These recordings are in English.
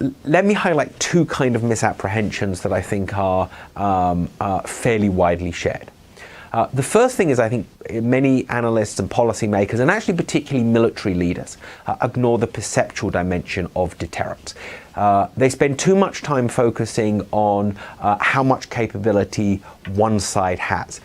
Let me highlight two kind of misapprehensions that I think are fairly widely shared. The first thing is, I think many analysts and policymakers, and actually particularly military leaders, ignore the perceptual dimension of deterrence. They spend too much time focusing on how much capability one side has,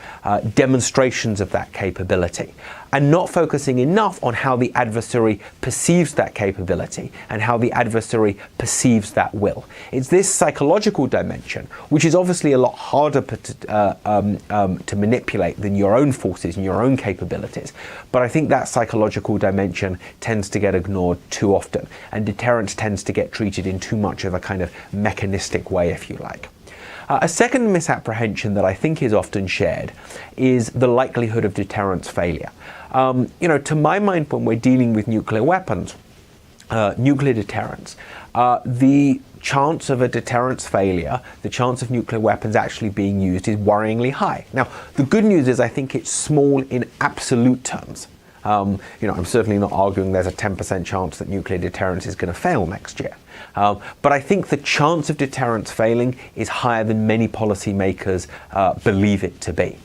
demonstrations of that capability, and not focusing enough on how the adversary perceives that capability and how the adversary perceives that will. It's this psychological dimension, which is obviously a lot harder to manipulate than your own forces and your own capabilities. But I think that psychological dimension tends to get ignored too often, and deterrence tends to get treated in too much of a kind of mechanistic way, if you like. A second misapprehension that I think is often shared is the likelihood of deterrence failure. To my mind, when we're dealing with nuclear weapons, nuclear deterrence, the chance of a deterrence failure, the chance of nuclear weapons actually being used, is worryingly high. Now, the good news is I think it's small in absolute terms. I'm certainly not arguing there's a 10% chance that nuclear deterrence is going to fail next year. But I think the chance of deterrence failing is higher than many policymakers believe it to be.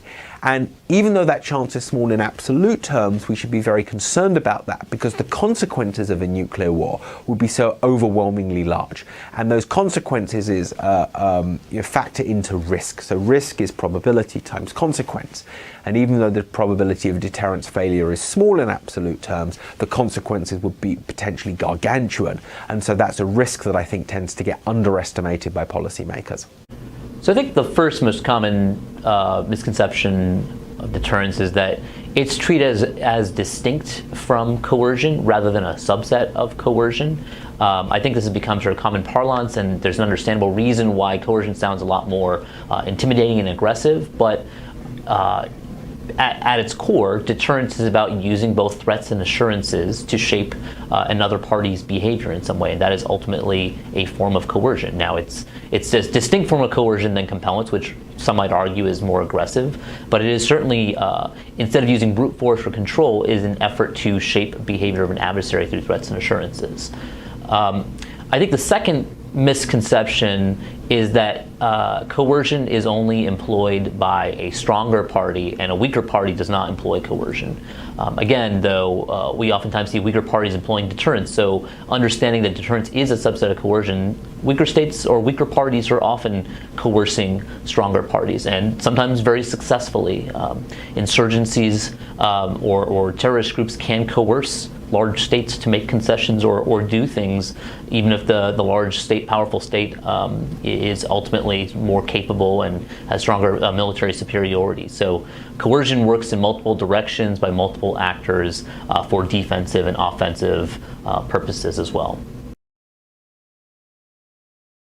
And even though that chance is small in absolute terms, we should be very concerned about that, because the consequences of a nuclear war would be so overwhelmingly large. And those consequences is factor into risk. So risk is probability times consequence. And even though the probability of deterrence failure is small in absolute terms, the consequences would be potentially gargantuan. And so that's a risk that I think tends to get underestimated by policymakers. So I think the first most common misconception of deterrence is that it's treated as distinct from coercion rather than a subset of coercion. I think this has become sort of common parlance, and there's an understandable reason why coercion sounds a lot more intimidating and aggressive, but at its core, deterrence is about using both threats and assurances to shape another party's behavior in some way, and that is ultimately a form of coercion. Now, it's a distinct form of coercion than compellence, which some might argue is more aggressive, but it is certainly, instead of using brute force or control, is an effort to shape behavior of an adversary through threats and assurances. I think the second misconception is that coercion is only employed by a stronger party, and a weaker party does not employ coercion. Again, though, we oftentimes see weaker parties employing deterrence, so understanding that deterrence is a subset of coercion, weaker states or weaker parties are often coercing stronger parties, and sometimes very successfully. Insurgencies or terrorist groups can coerce large states to make concessions or do things, even if the large state, powerful state, is ultimately more capable and has stronger military superiority. So coercion works in multiple directions by multiple actors for defensive and offensive purposes as well.